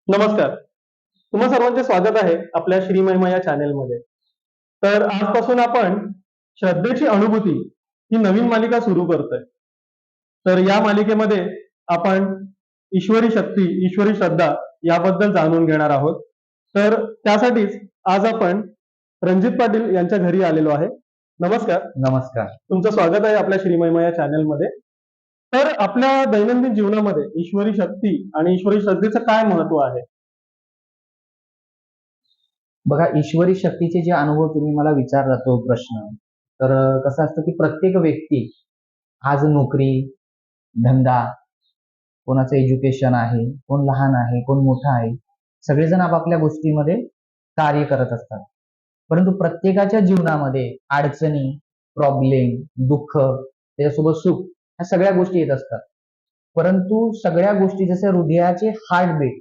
नमस्कार. तुम्हा सर्वांचे स्वागत आहे आपल्या श्री महिमा या चॅनेलमध्ये. तर आजपासून आपण श्रद्धेची अनुभूती ही नवीन मालिका सुरू करतोय. तर या मालिकेमध्ये आपण ईश्वरी शक्ती, ईश्वरी श्रद्धा याबद्दल जाणून घेणार आहोत. तर त्यासाठीच आज आपण रणजित पाटील यांच्या घरी आलेलो आहे. नमस्कार. नमस्कार. तुमचं स्वागत आहे आपल्या श्री महिमा या चॅनेलमध्ये. तर आपल्या दैनंदिन जीवनामध्ये ईश्वरी शक्ती आणि ईश्वरी श्रद्धेचं काय महत्व आहे? बघा, ईश्वरी शक्तीचे जे अनुभव तुम्ही मला विचारला तो प्रश्न, तर कसं असतं की प्रत्येक व्यक्ती आज नोकरी, धंदा, कोणाचं एज्युकेशन आहे, कोण लहान आहे, कोण मोठा आहे, सगळेजण आपापल्या गोष्टीमध्ये कार्य करत असतात. परंतु प्रत्येकाच्या जीवनामध्ये अडचणी, प्रॉब्लेम, दुःख, त्याच्यासोबत सुख ह्या सगळ्या गोष्टी येत असतात. परंतु सगळ्या गोष्टी जसे हृदयाचे हार्टबीट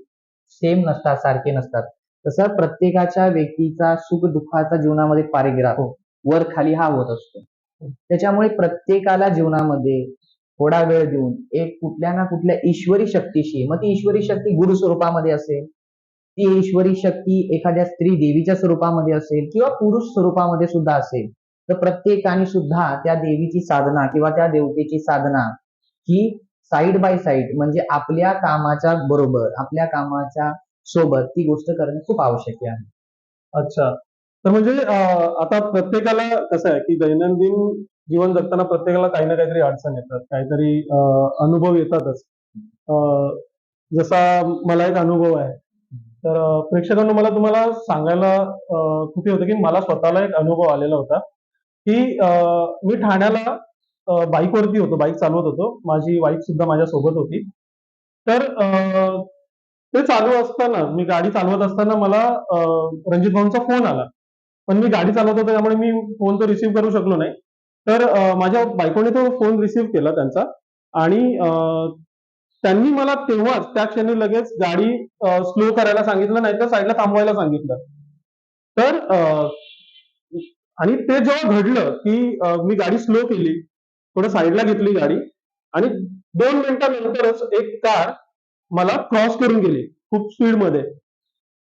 सेम नसतात, सारखे नसतात. तसं प्रत्येकाच्या व्यक्तीचा सुख दुःखाचा जीवनामध्ये पारिग्राह वर खाली हा होत असतो. त्याच्यामुळे प्रत्येकाला जीवनामध्ये थोडा वेळ देऊन एक कुठल्या ना कुठल्या ईश्वरी शक्तीशी, मग ती ईश्वरी शक्ती गुरु स्वरूपामध्ये असेल, ती ईश्वरी शक्ती एखाद्या स्त्री देवीच्या स्वरूपामध्ये असेल किंवा पुरुष स्वरूपामध्ये सुद्धा असेल, तर प्रत्येकाने सुद्धा त्या देवीची साधना किंवा त्या देवतेची साधना ही साईड बाय साईड, म्हणजे आपल्या कामाच्या बरोबर, आपल्या कामाच्या सोबत ती गोष्ट करणं खूप आवश्यक आहे. अच्छा. तर म्हणजे आता प्रत्येकाला कसं आहे, की दैनंदिन जीवन जगताना प्रत्येकाला काही ना काहीतरी अडचण येतात. काहीतरी अनुभव येतातच. अ, जसा मला एक अनुभव आहे. तर प्रेक्षकांनो मला तुम्हाला सांगायला खूप हे होतं, की मला स्वतःला एक अनुभव आलेला होता, की मी ठाण्याला बाईकवरती होतो, बाईक चालवत होतो. माझी वाईफ सुद्धा माझ्यासोबत होती. तर ते चालू असताना, मी गाडी चालवत असताना मला रणजित भाऊंचा फोन आला. पण मी गाडी चालवत होतो त्यामुळे मी फोन तो रिसीव्ह करू शकलो नाही. तर माझ्या बायकोने तो फोन रिसीव्ह केला त्यांचा आणि त्यांनी मला तेव्हाच त्या क्षणी लगेच गाडी स्लो करायला सांगितलं, नाहीतर साईडला थांबवायला सांगितलं. तर आणि ते जेव्हा घडलं, की मी गाडी स्लो केली, थोडं साईडला घेतली गाडी आणि 2 मिनिटानंतरच एक कार मला क्रॉस करून गेली खूप स्पीडमध्ये.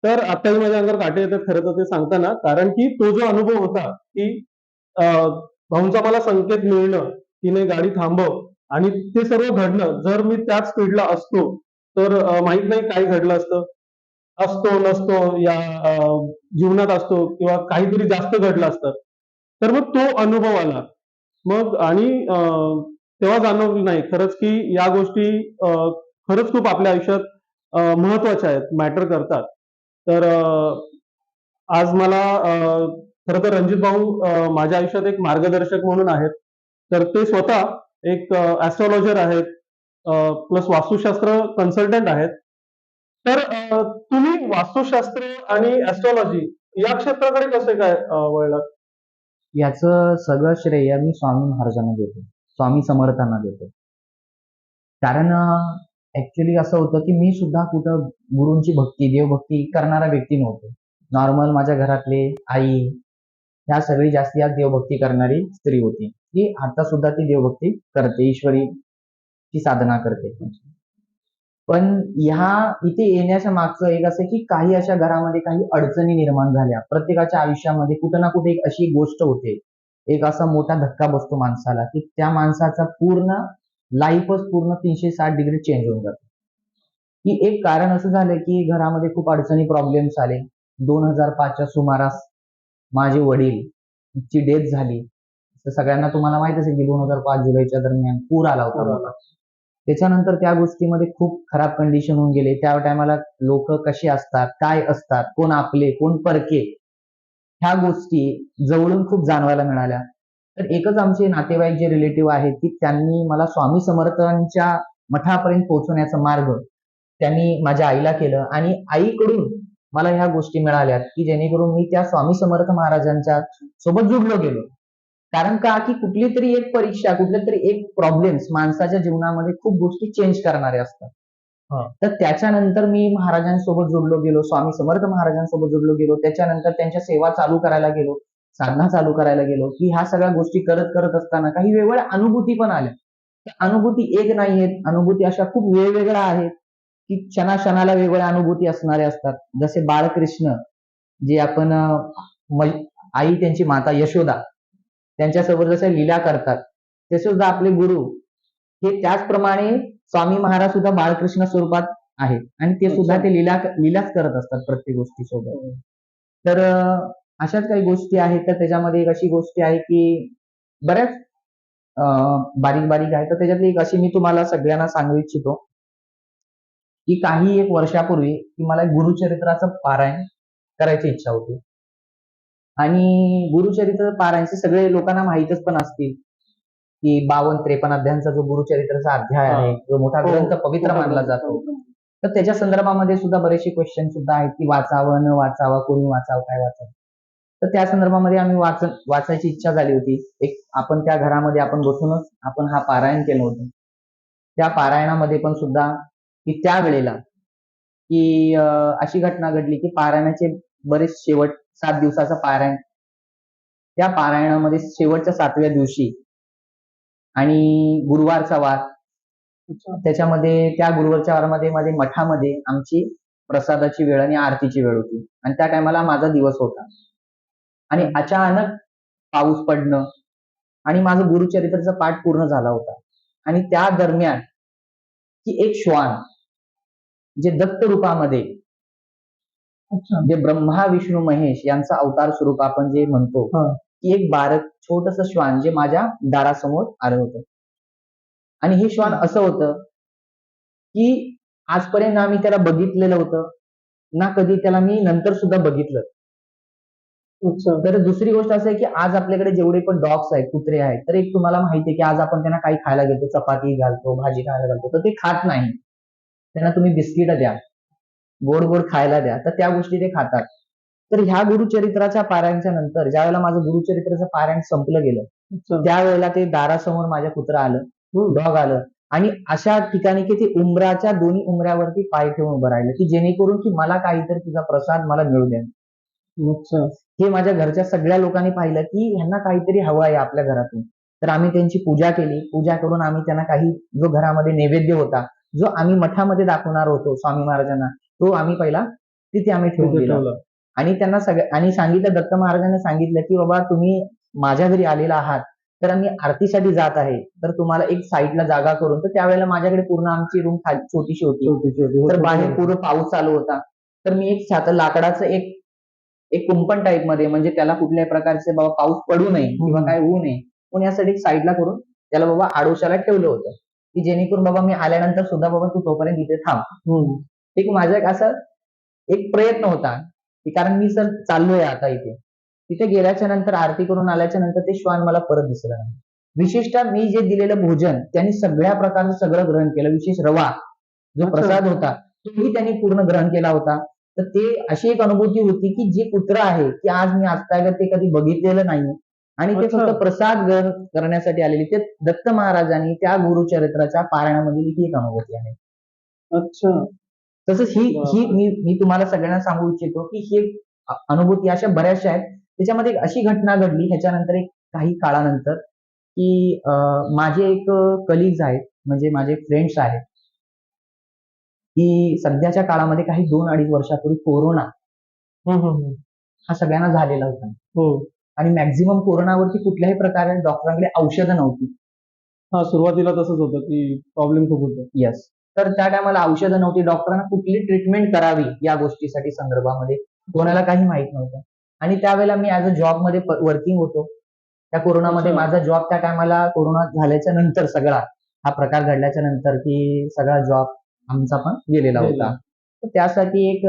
तर आत्ताही माझ्या अंगावर काटे येतात खरं तर ते सांगताना. कारण की तो जो अनुभव होता, की अ, भाऊंचा मला संकेत मिळणं, की नाही गाडी थांबव आणि ते सर्व घडलं. जर मी त्याच स्पीडला असतो, तर माहीत नाही काय घडलं असतं. असतो, नसतो या जीवनात असतो किंवा काहीतरी जास्त घडलं असतं. तर मग तो अनुभव आला. मग आणि तेव्हा जाणवलं नाही खरंच, की या गोष्टी खरंच खूप आपल्या आयुष्यात महत्त्वाच्या आहेत, मॅटर करतात. तर आज मला खरं तर रणजित भाऊ माझ्या आयुष्यात एक मार्गदर्शक म्हणून आहेत. तर ते स्वतः एक ॲस्ट्रोलॉजर आहेत, प्लस वास्तुशास्त्र कन्सल्टंट आहेत. तर तुम्ही वास्तुशास्त्र आणि ॲस्ट्रॉलॉजी या क्षेत्राकडे कसे काय वळलात? याचं सगळं श्रेय मी स्वामी महाराजांना देतो, स्वामी समर्थांना देतो. कारण ऍक्च्युली असं होतं की मी सुद्धा कुठं गुरूंची भक्ती, देवभक्ती करणारा व्यक्ती नव्हतो. नॉर्मल माझ्या घरातले आई ह्या सगळी जास्ती आज देवभक्ती करणारी स्त्री होती. ती आता सुद्धा ती देवभक्ती करते, ईश्वरीची साधना करते. पण ह्या इथे येण्याच्या मागचं एक असं की काही अशा घरामध्ये काही अडचणी निर्माण झाल्या. प्रत्येकाच्या आयुष्यामध्ये कुठं ना कुठे एक अशी गोष्ट होते, एक असा मोठा धक्का बसतो माणसाला, की त्या माणसाचा पूर्ण लाईफच पूर्ण 360 डिग्री चेंज होऊन जाते. की एक कारण असं झालं की घरामध्ये खूप अडचणी, प्रॉब्लेम्स आले. 2005च्या सुमारास माझे वडील ची डेथ झाली. तर सगळ्यांना तुम्हाला माहित असेल की 2005 जुलैच्या दरम्यान पूर आला होता मोठा. त्याच्यानंतर त्या गोष्टीमध्ये खूप खराब कंडिशन होऊन गेले. त्या टायमाला लोक कसे असतात, काय असतात, कोण आपले, कोण परके, ह्या गोष्टी जवळून खूप जाणवायला मिळाल्या. तर एकच आमचे नातेवाईक जे रिलेटिव्ह आहेत की त्यांनी मला स्वामी समर्थांच्या मठापर्यंत पोहोचवण्याचा मार्ग त्यांनी माझ्या आईला केलं आणि आईकडून मला ह्या गोष्टी मिळाल्या की जेणेकरून मी त्या स्वामी समर्थ महाराजांच्या सोबत जुडलो गेलो. कारण का की कुठली तरी एक परीक्षा, कुठले तरी एक प्रॉब्लेम्स माणसाच्या जीवनामध्ये खूप गोष्टी चेंज करणारे असतात. तर त्याच्यानंतर मी महाराजांसोबत जोडलो गेलो, स्वामी समर्थ महाराजांसोबत जोडलो गेलो. त्याच्यानंतर त्यांच्या सेवा चालू करायला गेलो, साधना चालू करायला गेलो, की ह्या सगळ्या गोष्टी करत करत असताना काही वेगवेगळ्या अनुभूती पण आल्या. त्या अनुभूती एक नाही आहेत, अनुभूती अशा खूप वेगवेगळ्या आहेत. की क्षणाक्षणाला वेगवेगळ्या अनुभूती असणारे असतात. जसे बाळकृष्ण जे आपण आई त्यांची माता यशोदा त्यांच्यासोबत जसे लीला करतात, ते सुद्धा आपले गुरु हे त्याचप्रमाणे स्वामी महाराज सुद्धा बाळकृष्ण स्वरूपात आहेत आणि ते सुद्धा अच्छा. ते लीलाच करत असतात प्रत्येक गोष्टीसोबत. तर अशाच काही गोष्टी आहेत. तर त्याच्यामध्ये एक अशी गोष्ट आहे की बऱ्याच बारीक बारीक आहे. तर त्याच्यातली एक अशी मी तुम्हाला सगळ्यांना सांगू इच्छितो की काही एक वर्षापूर्वी की मला गुरुचरित्राचं पारायण करायची इच्छा होती. आणि गुरुचरित्र पारायणचे सगळे लोकांना माहीतच पण असतील की 52-53 अध्यायांचा जो गुरुचरित्राचा अध्याय आहे, जो मोठा हो, ग्रंथ पवित्र मोठा मानला ग्रंथ, जातो. पवित्र. तर त्याच्या संदर्भामध्ये सुद्धा बरेचसे क्वेश्चन सुद्धा आहेत की वाचावं न वाचावं, कोणी वाचावं, काय वाचावं. तर त्या संदर्भामध्ये आम्ही वाचायची इच्छा झाली होती. एक आपण त्या घरामध्ये आपण बसूनच आपण हा पारायण केलं होतं. त्या पारायणामध्ये पण सुद्धा की त्यावेळेला की अशी घटना घडली की पारायणाचे बरेच 7 दिवसाचं पारायण. त्या पारायणामध्ये शेवटच्या 7व्या दिवशी आणि गुरुवारचा वार, अच्छा. त्याच्यामध्ये त्या गुरुवारच्या वारामध्ये माझ्या मठामध्ये आमची प्रसादाची वेळ आणि आरतीची वेळ होती आणि त्या टायमाला माझा दिवस होता आणि अचानक पाऊस पडणं आणि माझं गुरुचरित्राचा पाठ पूर्ण झाला होता आणि त्या दरम्यान की एक श्वान जे दत्त रूपामध्ये अच्छा. जे ब्रह्मा विष्णू महेश यांचा अवतार स्वरूप आपण जे म्हणतो हा. की एक बारक छोटस श्वान जे माझ्या दारासमोर आलं होतं आणि हे श्वान असं होतं की आजपर्यंत ना मी त्याला बघितलेलं होतं ना कधी त्याला मी नंतर सुद्धा बघितलं. अच्छा. तर दुसरी गोष्ट असं आहे की आज आपल्याकडे जेवढे पण डॉग्स आहेत, कुत्रे आहेत, तर एक तुम्हाला माहिती आहे की आज आपण त्यांना काही खायला घेतो, चपाती घालतो, भाजी खायला घालतो, तर ते खात नाही. त्यांना तुम्ही बिस्किट द्या, गोड गोड खायला द्या, तर त्या गोष्टी ते खातात. तर ह्या गुरुचरित्राच्या पारायणच्या नंतर ज्यावेळेला माझं गुरुचरित्राचं पारायण संपलं गेलं, अच्छा. त्यावेळेला ते दारासमोर माझ्या कुत्रा आलं, डॉग आलं आणि अशा ठिकाणी की ते उंबराच्या दोन्ही उंबऱ्यावरती पाय ठेवून उभं राहिलं की जेणेकरून की मला काहीतरी तुझा प्रसाद मला मिळू द्या. अच्छा. हे माझ्या घरच्या सगळ्या लोकांनी पाहिलं की ह्यांना काहीतरी हवं आहे आपल्या घरातून. तर आम्ही त्यांची पूजा केली. पूजा करून आम्ही त्यांना काही जो घरामध्ये नैवेद्य होता, जो आम्ही मठामध्ये दाखवणार होतो स्वामी महाराजांना, तो आम्ही पहिला तिथे आम्ही ठेवून तिथे दिला ठेवलं. आणि त्यांना आणि सांगितलं, दत्त महाराजांनी सांगितलं की बाबा तुम्ही माझ्या घरी आलेला आहात, तर आम्ही आरतीसाठी जात आहे, तर तुम्हाला एक साईडला जागा करून. तर त्यावेळेला माझ्याकडे पूर्ण आमची रूम छोटीशी होती. तर बाहेर पूर्ण पाऊस चालू होता. तर मी एक लाकडाचं एक एक कुंपण टाईप मध्ये, म्हणजे त्याला कुठल्याही प्रकारचे बाबा पाऊस पडू नये किंवा काय होऊ नये, पण यासाठी एक साईडला करून त्याला बाबा आडोशाला ठेवलं होतं की जेणेकरून बाबा मी आल्यानंतर सुद्धा बाबा तू तोपर्यंत इथे थांब. एक माझा एक असा एक प्रयत्न होता की कारण मी सर चाललोय आता इथे. तिथे गेल्याच्या नंतर आरती करून आल्याच्या नंतर ते श्वान मला परत दिसलं नाही. विशेषतः मी जे दिलेलं भोजन त्यांनी सगळ्या प्रकारचं सगळं ग्रहण केलं. विशेष रवा जो प्रसाद होता तोही त्यांनी पूर्ण ग्रहण केला होता. तर ते अशी एक अनुभूती होती की जे कुत्र आहे की आज मी आजतागत ते कधी बघितलेलं नाही आणि ते फक्त प्रसाद ग्रहण करण्यासाठी आलेले. ते दत्त महाराजांनी त्या गुरुचरित्राच्या पारायणामधील ही एक अनुभूती आहे. अच्छा. तसंच ही मी तुम्हाला सगळ्यांना सांगू इच्छितो की ही अनुभूती अशा बऱ्याचशा आहेत. त्याच्यामध्ये एक अशी घटना घडली ह्याच्यानंतर एक काही काळानंतर की माझे एक कलिग्स आहेत, म्हणजे माझे फ्रेंड्स आहेत, की सध्याच्या काळामध्ये काही 2-2.5 वर्षापूर्वी कोरोना हा सगळ्यांना झालेला होता आणि मॅक्झिमम कोरोनावरती कुठल्याही प्रकारे डॉक्टरांकडे औषधं नव्हती. हा, सुरुवातीला तसंच होतं की प्रॉब्लेम खूप होतो. येस. तर त्या टायमाला औषधं नव्हती. डॉक्टरांना कुठली ट्रीटमेंट करावी या गोष्टीसाठी संदर्भामध्ये कोणाला काही माहित नव्हतं आणि त्यावेळेला मी ऍज अ जॉब मध्ये वर्किंग होतो. त्या कोरोनामध्ये माझा जॉब त्या टायमाला कोरोना झाल्याच्या नंतर सगळा हा प्रकार घडल्याच्या नंतर की सगळा जॉब आमचा पण गेलेला होता. तर त्यासाठी एक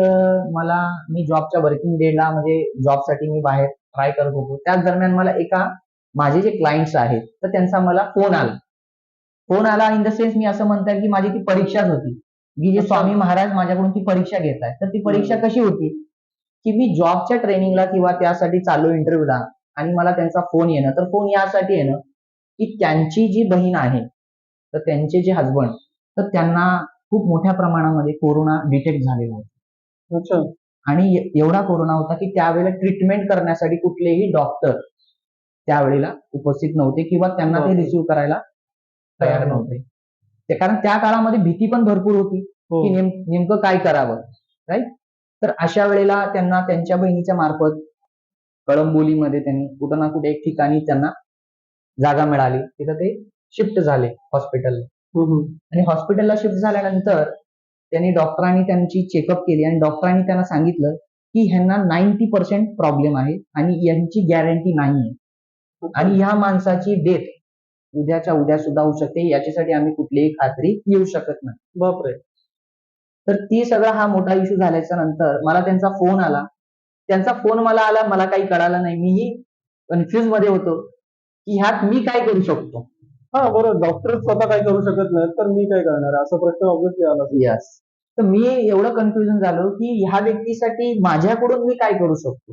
मी जॉबच्या वर्किंग डेला म्हणजे जॉबसाठी मी बाहेर ट्राय करत होतो. त्याच दरम्यान मला माझे जे क्लायंट्स आहेत तर त्यांचा मला फोन आला इन द सेन्स मी असं म्हणता येईल की माझी ती परीक्षाच होती की जे स्वामी महाराज माझ्याकडून ती परीक्षा घेत आहेत. तर ती परीक्षा कशी होती की मी जॉबच्या ट्रेनिंगला किंवा त्यासाठी चाललो इंटरव्ह्यूला आणि मला त्यांचा फोन येणं. तर फोन यासाठी येणं की त्यांची जी बहीण आहे तर त्यांचे जे हसबंड तर त्यांना खूप मोठ्या प्रमाणामध्ये कोरोना डिटेक्ट झालेला होता आणि एवढा कोरोना होता की त्यावेळेला ट्रीटमेंट करण्यासाठी कुठलेही डॉक्टर त्यावेळेला उपस्थित नव्हते किंवा त्यांना ते रिसिव्ह करायला तयार नव्हते. कारण त्या काळामध्ये भीती पण भरपूर होती हो. की नेमकं काय करावं, राईट? तर अशा वेळेला त्यांना त्यांच्या बहिणीच्या मार्फत कळंबोलीमध्ये त्यांनी कुठं ना कुठे एक ठिकाणी त्यांना जागा मिळाली. तिथं ते शिफ्ट झाले हॉस्पिटलला. हम्म, हम्म. आणि हॉस्पिटलला शिफ्ट झाल्यानंतर त्यांनी डॉक्टरांनी त्यांची चेकअप केली आणि डॉक्टरांनी त्यांना सांगितलं की ह्यांना 90% प्रॉब्लेम आहे आणि यांची गॅरंटी नाहीये आणि ह्या माणसाची डेथ उद्याच्या उद्या सुद्धा होऊ शकते, याच्यासाठी आम्ही कुठलीही खात्री घेऊ शकत नाही. बापरे. तर ती सगळा हा मोठा इश्यू झाल्याच्या नंतर मला त्यांचा फोन आला. त्यांचा फोन मला आला, मला काही कळालं नाही. मीही कन्फ्युज मध्ये होतो की ह्यात मी काय करू शकतो. हा बरोबर, डॉक्टर स्वतः काय करू शकत नाही तर मी काय करणार आहे, असा प्रश्न ऑब्व्हियसली आला. यस. तर मी एवढं कन्फ्युजन झालो की ह्या व्यक्तीसाठी माझ्याकडून मी काय करू शकतो.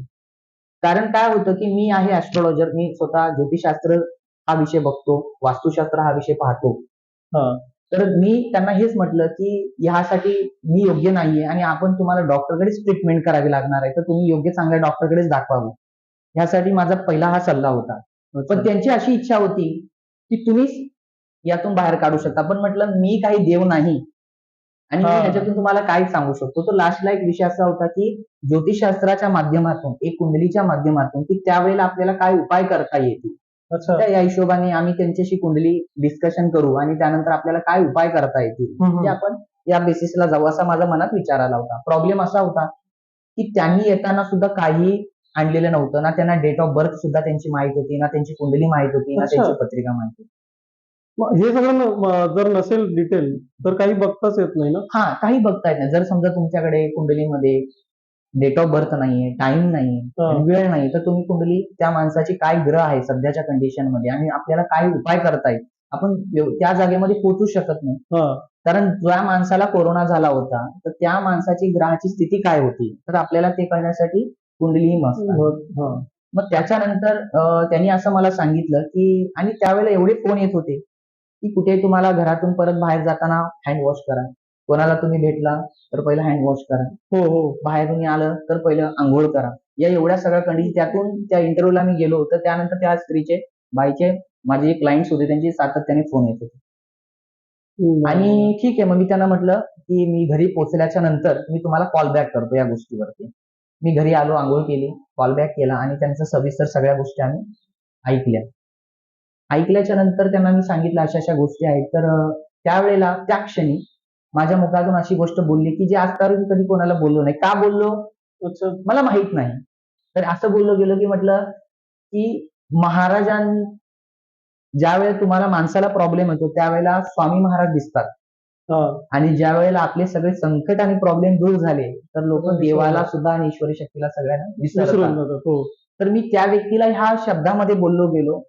कारण काय होतं की मी आहे ऍस्ट्रॉलॉजर, मी स्वतः ज्योतिषशास्त्र हा विषय बघतो, वास्तुशास्त्र हा विषय पाहतो. हा. तर मी त्यांना हेच म्हटलं की ह्यासाठी मी योग्य नाहीये आणि आपण तुम्हाला डॉक्टरकडेच ट्रीटमेंट करावी लागणार आहे, तर तुम्ही योग्य चांगल्या डॉक्टरकडेच दाखवावं. ह्यासाठी माझा पहिला हा सल्ला होता. पण त्यांची अशी इच्छा होती की तुम्हीच यातून बाहेर काढू शकता. पण म्हटलं मी काही देव नाही आणि मी हा. ह्याच्यातून तुम्हाला काय सांगू शकतो. तो लास्टला एक विषय असा होता की ज्योतिषशास्त्राच्या माध्यमातून, एक कुंडलीच्या माध्यमातून, की त्यावेळेला आपल्याला काय उपाय करता येतील. अच्छा. त्या या हिशोबाने आम्ही त्यांच्याशी कुंडली डिस्कशन करू आणि त्यानंतर आपल्याला काय उपाय करता येतील ते आपण या बेसिसला जाऊ, असा माझा मनात विचार आला होता. प्रॉब्लेम असा होता की त्यांनी येताना सुद्धा काही आणलेलं नव्हतं. ना त्यांना डेट ऑफ बर्थ सुद्धा त्यांची माहित होती, ना त्यांची कुंडली माहित होती, ना अच्छा. त्यांची पत्रिका माहित होती. मग हे सगळं जर नसेल डिटेल तर काही बघताच येत नाही ना. हा, काही बघता येत नाही. जर समजा तुमच्याकडे कुंडलीमध्ये डेट ऑफ बर्थ नाहीये, टाइम नाहीये, हा. आणि वेळ नाही, तर तुम्ही कुंडली त्या माणसाची काय ग्रह आहे सध्याच्या कंडिशन मध्ये आणि आपल्याला काय उपाय करता येईल, आपण त्या जागेमध्ये पोहोचू शकत नाही. हा. कारण ज्या माणसाला कोरोना झाला होता तर त्या माणसाची ग्रहाची स्थिती काय होती, तर आपल्याला ते कळण्यासाठी कुंडली ही मस्त आहे. हा. मग त्याच्यानंतर त्यांनी असं मला सांगितलं की, आणि त्यावेळेला एवढे फोन येत होते की कुठे तुम्हाला घरातून परत बाहेर जाताना हँड वॉश करा, कोणाला तुम्ही भेटला तर पहिला हँड वॉश करा, हो हो, बाहेरून आलं तर पहिलं आंघोळ करा. या एवढ्या सगळ्या कंडिशन, त्यातून त्या इंटरव्ह्यूला मी गेलो तर त्यानंतर त्या स्त्रीचे, बाईचे, माझे जे क्लायंट्स होते त्यांचे सातत्याने फोन येत होते. आणि ठीक आहे, मग मी त्यांना म्हटलं की मी घरी पोहोचल्याच्या नंतर मी तुम्हाला कॉल बॅक करतो या गोष्टीवरती. मी घरी आलो, आंघोळ केली, कॉल बॅक केला आणि त्यांचं सविस्तर सगळ्या गोष्टी आम्ही ऐकल्या. ऐकल्याच्या नंतर त्यांना मी सांगितलं अशा अशा गोष्टी आहेत. तर त्यावेळेला त्या क्षणी माझ्या मुखातून अशी गोष्ट बोलली की जे आजपर्यंत कधी कोणाला बोललो नाही. का बोललो मला माहित नाही. तर असं बोललो गेलो की म्हटलं की महाराजां, ज्या वेळेला तुम्हाला माणसाला प्रॉब्लेम येतो त्यावेळेला स्वामी महाराज दिसतात, आणि ज्या वेळेला आपले सगळे संकट आणि प्रॉब्लेम दूर झाले तर लोक देवाला सुद्धा आणि ईश्वरी शक्तीला सगळ्यांना विसरतात. तर मी त्या व्यक्तीला ह्या शब्दामध्ये बोललो गेलो,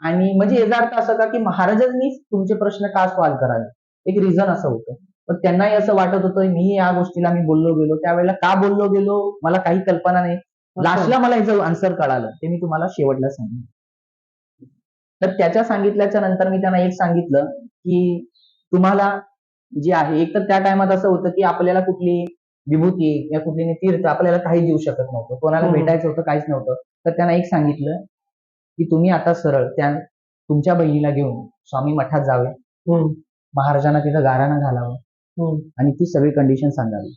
आणि म्हणजे याचा अर्थ असा का की महाराजांनी तुमचे प्रश्न का सॉल्व्ह करावे, एक रिझन असं होतं. पण त्यांनाही असं वाटत होतं मी या गोष्टीला मी बोललो गेलो, त्यावेळेला का बोललो गेलो मला काही कल्पना नाही. लास्टला मला याचं आन्सर कळालं, ते मी तुम्हाला शेवटला सांगितलं. तर त्याच्या सांगितल्याच्या नंतर मी त्यांना एक सांगितलं की तुम्हाला जे आहे, एक तर त्या टायमात असं होतं की आपल्याला कुठली विभूती या कुठली तीर्थ आपल्याला काही देऊ शकत नव्हतं, कोणाला भेटायचं होतं काहीच नव्हतं. तर त्यांना एक सांगितलं की तुम्ही आता सरळ तुमच्या बहिणीला घेऊन स्वामी मठात जावे, महाराजांना तिथं गाराणं घालावं आणि ती सगळी कंडिशन सांगावी.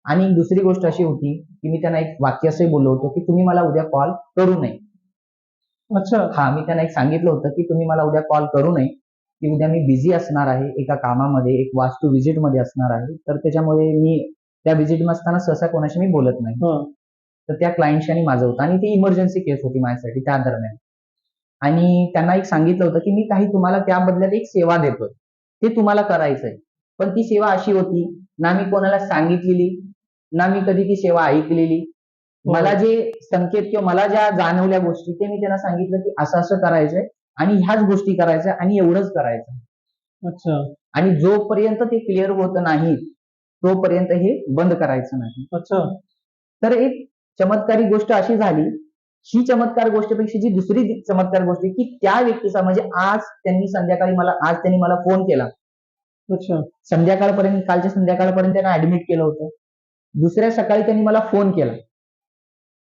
आणि दुसरी गोष्ट अशी होती की मी त्यांना एक वाक्य असंही बोललो होतो की तुम्ही मला उद्या कॉल करू नये. अच्छा. हा, मी त्यांना एक सांगितलं होतं की तुम्ही मला उद्या कॉल करू नये, की उद्या मी बिझी असणार आहे एका कामामध्ये, एक वास्तू व्हिजिट मध्ये असणार आहे, तर त्याच्यामुळे मी त्या व्हिजिट मध्ये असताना सहसा कोणाशी मी बोलत नाही. तर त्या क्लायंटशी आणि माझं होतं आणि ती इमर्जन्सी केस होती माझ्यासाठी त्या दरम्यान. आणि त्यांना एक सांगितलं होतं की मी काही तुम्हाला त्या बदल्यात एक सेवा देतोय, ते तुम्हाला करायचंय. पण ती सेवा अशी होती, ना मी कोणाला सांगितलेली, ना मी कधी ती सेवा ऐकलेली. मला जे संकेत किंवा मला ज्या जाणवल्या गोष्टी ते मी त्यांना सांगितलं की असं असं करायचंय आणि ह्याच गोष्टी करायच्या आणि एवढंच करायचं. अच्छा. आणि जोपर्यंत ते क्लिअर होत नाही तोपर्यंत हे बंद करायचं नाही. अच्छा. तर एक चमत्कारी गोष्ट अशी झाली, ही चमत्कार गोष्टीपेक्षा जी दुसरी चमत्कार गोष्ट की त्या व्यक्तीचा, म्हणजे आज त्यांनी मला फोन केला. अच्छा. संध्याकाळपर्यंत, कालच्या संध्याकाळपर्यंत त्यांना ऍडमिट केलं होतं. दुसऱ्या सकाळी त्यांनी मला फोन केला.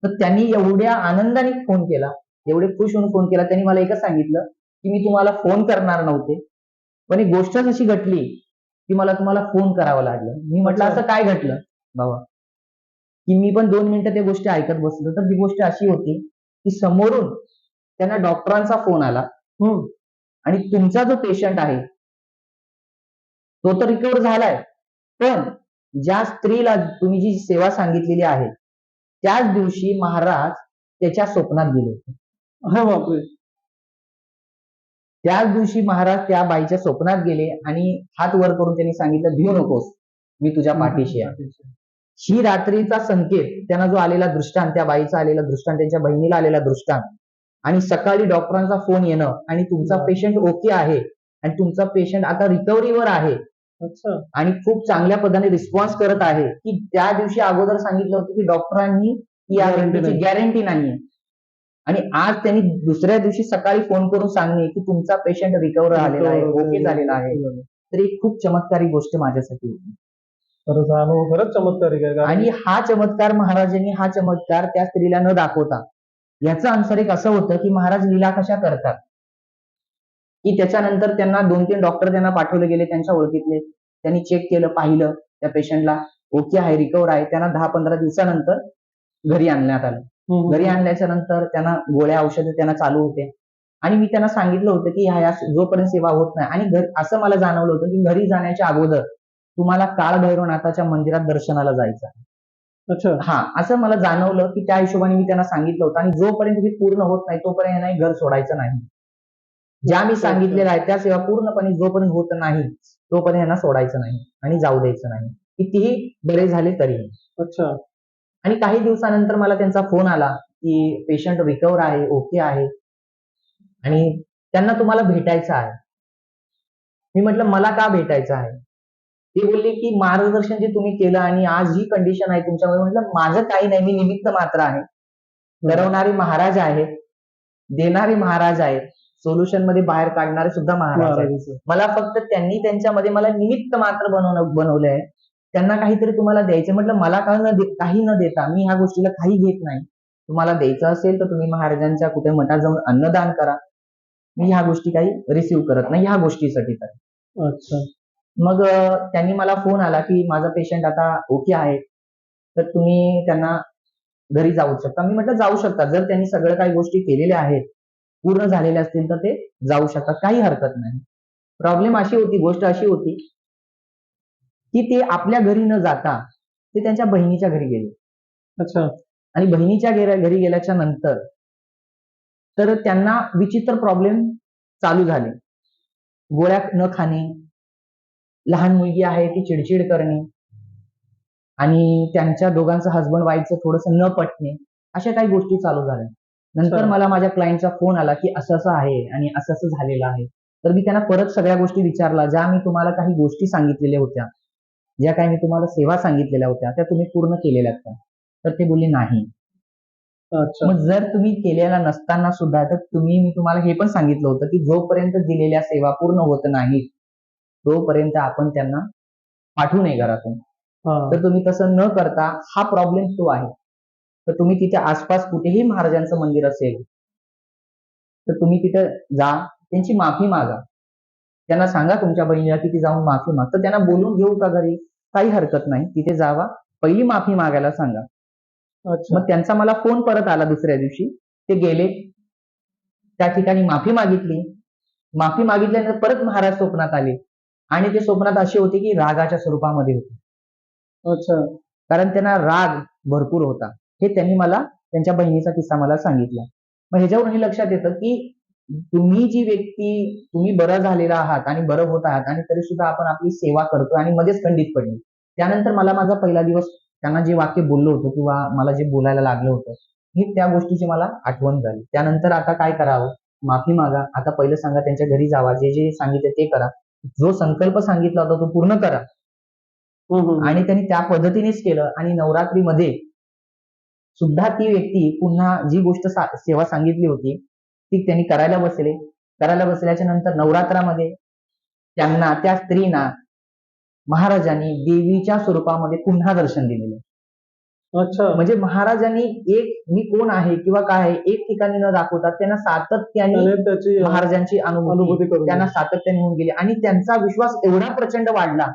तर त्यांनी एवढ्या आनंदाने फोन केला, एवढे खुश होऊन फोन केला. त्यांनी मला एकच सांगितलं की मी तुम्हाला फोन करणार नव्हते, पण एक गोष्टच अशी घडली की मला तुम्हाला फोन करावं लागलं. मी म्हटलं अच्छा. असं काय घडलं बाबा, की मी पण 2 मिनिटं त्या गोष्टी ऐकत बसलो. तर ती गोष्ट अशी होती की समोरून त्यांना डॉक्टरांचा फोन आला हम्म. आणि तुमचा जो पेशंट आहे तो तर रिकव्हर झालाय, पण ज्या स्त्रीला तुम्ही जी सेवा सांगितलेली आहे त्याच दिवशी महाराज त्याच्या स्वप्नात गेले होते. अरे बापरे. त्याच दिवशी महाराज त्या बाईच्या स्वप्नात गेले आणि हात वर करून त्यांनी सांगितलं, भिऊ नकोस, मी तुझ्या पाठीशी आहे. ही रात्रीचा संकेत, त्यांना जो आलेला दृष्टांत, त्या बाईचा आलेला दृष्टांत, त्यांच्या बहिणीला आलेला दृष्टांत आणि सकाळी डॉक्टरांचा फोन येणं आणि तुमचा पेशंट ओके आहे आणि तुमचा पेशंट आता रिकव्हरीवर आहे अच्छा. आणि खूप चांगल्या पद्धतीने रिस्पॉन्स करत आहे, की त्या दिवशी अगोदर सांगितलं होतं की डॉक्टरांनी या व्यक्तीची गॅरंटी नाहीये आणि आज त्यांनी दुसऱ्या दिवशी सकाळी फोन करून सांगणे की तुमचा पेशंट रिकव्हर आलेला आहे, ओके झालेला आहे. तर ही खूप चमत्कारी गोष्ट माझ्यासाठी होती. खरंच हा अनुभव खरंच चमत्कारिक आहे. आणि हा चमत्कार महाराजांनी, हा चमत्कार त्या स्त्रीला न दाखवता, याचं आन्सर एक असं होतं की महाराज लीला कशा करतात, की त्याच्यानंतर त्यांना 2-3 डॉक्टर त्यांना पाठवले गेले त्यांच्या ओळखीतले. त्यांनी चेक केलं, पाहिलं त्या पेशंटला ओके आहे, रिकव्हर आहे. त्यांना 10-15 दिवसानंतर घरी आणण्यात आलं. घरी आणल्याच्या नंतर त्यांना गोळ्या औषधं त्यांना चालू होते आणि मी त्यांना सांगितलं होतं की ह्या जोपर्यंत सेवा होत नाही आणि असं मला जाणवलं होतं की घरी जाण्याच्या अगोदर तुम्हाला काळभैरवनाथाच्या मंदिरात दर्शनाला जायचं आहे. अच्छा. हा, असं मला जाणवलं की त्या हिशोबाने मी त्यांना सांगितलं होतं आणि जोपर्यंत हे पूर्ण होत नाही तोपर्यंत यांना घर सोडायचं नाही. ज्या मी सांगितलेलं आहे त्या सेवा पूर्णपणे जोपर्यंत होत नाही तोपर्यंत यांना सोडायचं नाही आणि जाऊ द्यायचं नाही, कितीही बरे झाले तरीही. अच्छा. आणि काही दिवसानंतर मला त्यांचा फोन आला की पेशंट रिकव्हर आहे, ओके आहे आणि त्यांना तुम्हाला भेटायचं आहे. मी म्हटलं मला का भेटायचं आहे? ते बोलले की मार्गदर्शन जे तुम्ही केलं आणि आज ही कंडिशन आहे तुमच्यामध्ये. म्हटलं माझं काही नाही, मी निमित्त मात्र आहे. करवणारे महाराज आहेत, देणारे महाराज आहेत, सोल्युशन मध्ये बाहेर काढणारे सुद्धा महाराज आहेत. मला फक्त त्यांनी त्यांच्यामध्ये मला निमित्त मात्र बनवलंय. त्यांना काहीतरी तुम्हाला द्यायचं. म्हटलं मला काही न देता मी ह्या गोष्टीला काही घेत नाही. तुम्हाला द्यायचं असेल तर तुम्ही महाराजांच्या कुठे मठात जाऊन अन्नदान करा. मी ह्या गोष्टी काही रिसिव्ह करत नाही ह्या गोष्टीसाठी. तर अच्छा. मग त्यांनी मला फोन आला की माझा पेशंट आता ओके आहे, तर तुम्ही त्यांना घरी जाऊ शकता. मी म्हटलं जाऊ शकता, जर त्यांनी सगळं काही गोष्टी केलेल्या आहेत, पूर्ण झालेल्या असतील तर ते जाऊ शकतात, काही हरकत नाही. प्रॉब्लेम अशी होती, गोष्ट अशी होती की ते आपल्या घरी न जाता ते त्यांच्या बहिणीच्या घरी गेले. अच्छा. आणि बहिणीच्या घरी गेल्याच्या नंतर तर त्यांना विचित्र प्रॉब्लेम चालू झाले. गोळ्या न खाणे, लहान मुलगी आहे ती चिडचिड करणे आणि त्यांच्या दोघांचं हसबंड वाईफचं थोडंसं न पटणे, अशा काही गोष्टी चालू झाल्या. नंतर मला माझ्या क्लायंटचा फोन आला की असं असं आहे आणि असं असं झालेलं आहे. तर मी त्यांना परत सगळ्या गोष्टी विचारल्या, ज्या मी तुम्हाला काही गोष्टी सांगितलेल्या होत्या, ज्या काही मी तुम्हाला सेवा सांगितलेल्या होत्या त्या तुम्ही पूर्ण केलेल्या का? तर ते बोलले नाही. अच्छा. मग जर तुम्ही केलेला नसताना सुद्धा तर मी तुम्हाला हे पण सांगितलं होतं की जोपर्यंत दिलेल्या सेवा पूर्ण होत नाहीत तोपर्यंत आपण त्यांना पाठवू नये घरातून. तर तुम्ही तसं न करता, हा प्रॉब्लेम तो आहे, तर तुम्ही तिथे आसपास कुठेही महाराजांचं मंदिर असेल तर तुम्ही तिथे जा, त्यांची माफी मागा. त्यांना सांगा तुमच्या बहिणीला की ती जाऊन माफी माग. तर त्यांना बोलून घेऊ का घरी? काही हरकत नाही, तिथे जावा, पहिली माफी मागायला सांगा. मग त्यांचा मला फोन परत आला दुसऱ्या दिवशी. ते गेले, त्या ठिकाणी माफी मागितली. माफी मागितल्यानंतर परत महाराज स्वप्नात आले आणि ते स्वप्नात असे होते की रागाच्या स्वरूपामध्ये होते. अच्छा. कारण त्यांना राग भरपूर होता. हे त्यांनी मला त्यांच्या बहिणीचा किस्सा मला सांगितला. मग ह्याच्यावरून हे लक्षात येतं की तुम्ही जी व्यक्ती, तुम्ही बरं झालेला आहात आणि बरं होत आहात आणि तरी सुद्धा आपण आपली सेवा करतो आणि मध्येच खंडित पडली. त्यानंतर मला माझा पहिला दिवस त्यांना जे वाक्य बोललो होतो किंवा मला जे बोलायला लागलं होतं, ही त्या गोष्टीची मला आठवण झाली. त्यानंतर आता काय करावं? माफी मागा. आता पहिलं सांगा त्यांच्या घरी जावा, जे जे सांगितलं ते करा. जो संकल्प सांगितला होता तो पूर्ण करा. आणि त्यांनी त्या पद्धतीनेच केलं आणि नवरात्रीमध्ये सुद्धा ती व्यक्ती पुन्हा जी गोष्ट सेवा सांगितली होती ती त्यांनी करायला बसले. करायला बसल्याच्या नंतर नवरात्रामध्ये त्यांना, त्या स्त्रीना महाराजांनी देवीच्या स्वरूपामध्ये पुन्हा दर्शन दिलेलं. अच्छा. म्हणजे महाराजांनी मी कोण आहे किंवा काय आहे एक ठिकाणी न दाखवता त्यांना सातत्याने त्याने त्याची महाराजांची अनुभूती अनुभूती करून त्यांना दिली. सातत्याने होऊन गेली आणि त्यांचा विश्वास एवढा प्रचंड वाढला.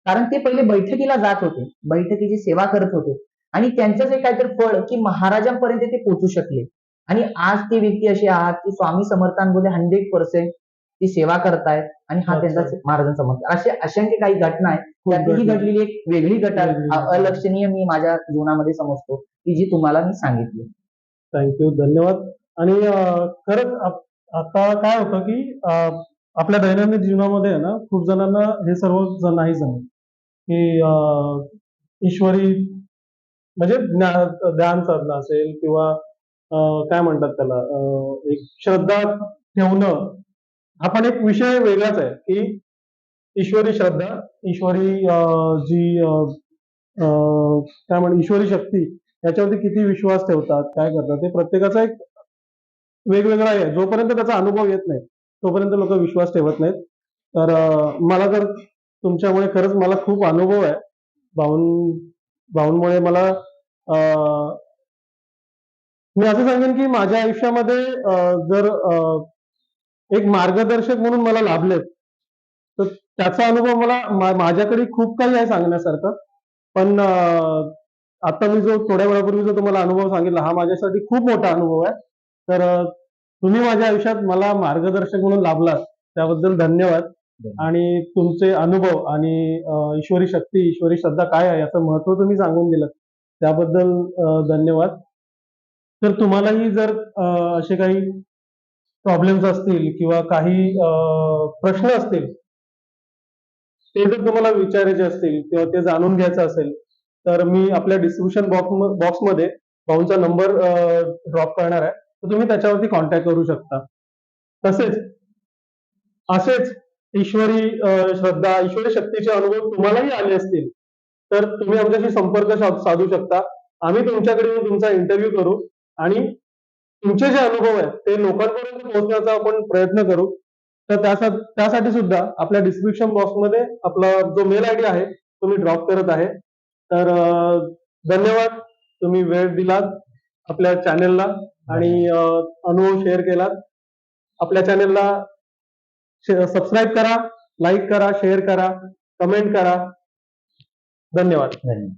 कारण ते पहिले बैठकीला जात होते, बैठकीची सेवा करत होते आणि त्यांचंच एक काहीतरी फळ की महाराजांपर्यंत ते पोहोचू शकले. आणि आज ती व्यक्ती अशी आहात की स्वामी समर्थांमध्ये 100% ती सेवा करतायत आणि हा अच्छा. त्यांचा महाराजांचा समर्थ. असे असंख्य काही घटना आहेत. खूप त्यातली ही घटना. घडलेली एक वेगळी वेगळी घटना. अलक्षणीय मी माझ्या जीवनामध्ये समजतो की जी तुम्हाला मी सांगितली. थँक्यू, धन्यवाद. आणि खरंच आता काय होतं की आपल्या दैनंदिन जीवनामध्ये आहे ना, खूप जणांना हे सर्व नाही जमत, की ईश्वरी म्हणजे ध्यान साधना असेल किंवा काय म्हणतात त्याला, एक श्रद्धा ठेवणं, हा पण एक विषय वेगळाच आहे, की ईश्वरी श्रद्धा, ईश्वरी जी काय म्हणतात ईश्वरी शक्ती, याच्यावरती किती विश्वास ठेवतात, काय करतात, ते प्रत्येकाचा एक वेगवेगळा आहे. जोपर्यंत त्याचा अनुभव येत नाही, तोपर्यंत लोक विश्वास ठेवत नाहीत. तर मला तर तुमच्यामुळे खरंच मला खूप अनुभव आहे. भाऊं भाऊंमुळे मला मी असं सांगेन की माझ्या आयुष्यामध्ये जर एक मार्गदर्शक म्हणून मला लाभलेत, तर त्याचा अनुभव मला माझ्याकडे खूप काही आहे सांगण्यासारखं. पण आता मी जो थोड्या वेळापूर्वी जो तुम्हाला अनुभव सांगितला, हा माझ्यासाठी खूप मोठा अनुभव आहे. तर तुम्ही माझ्या आयुष्यात मला मार्गदर्शक म्हणून लाभलात, त्याबद्दल धन्यवाद. आणि तुमचे अनुभव आणि ईश्वरी शक्ती, ईश्वरी श्रद्धा काय आहे याचं महत्त्व तुम्ही सांगून दिलं, त्याबद्दल धन्यवाद. तर तुम्हालाही जर असे काही प्रॉब्लेम्स असतील किंवा काही प्रश्न असतील, ते जर तुम्हाला विचारायचे असतील किंवा ते जाणून घ्यायचं असेल, तर मी आपल्या डिस्क्रिप्शन बॉक्समध्ये भाऊंचा नंबर ड्रॉप करणार आहे. तर तुम्ही त्याच्यावरती कॉन्टॅक्ट करू शकता. तसेच असेच ईश्वरी श्रद्धा, ईश्वरी शक्तीचे अनुभव तुम्हालाही आले असतील, तर तुम्ही आमच्याशी संपर्क साधू शकता. आम्ही तुमच्याकडे येऊन तुमचा इंटरव्ह्यू करू आणि तुमचे जे अनुभव आहेत ते लोकांपर्यंत पोहोचण्याचा आपण प्रयत्न करू. तर त्यासाठी सुद्धा आपल्या डिस्क्रिप्शन बॉक्समध्ये आपला जो मेल आयडी आहे तो मी ड्रॉप करत आहे. तर धन्यवाद, तुम्ही वेळ दिलात आपल्या चॅनेलला आणि अनुभव शेअर केलात. आपल्या चॅनेलला सबस्क्राईब करा, लाईक करा, शेअर करा, कमेंट करा. धन्यवाद. धन्यवाद.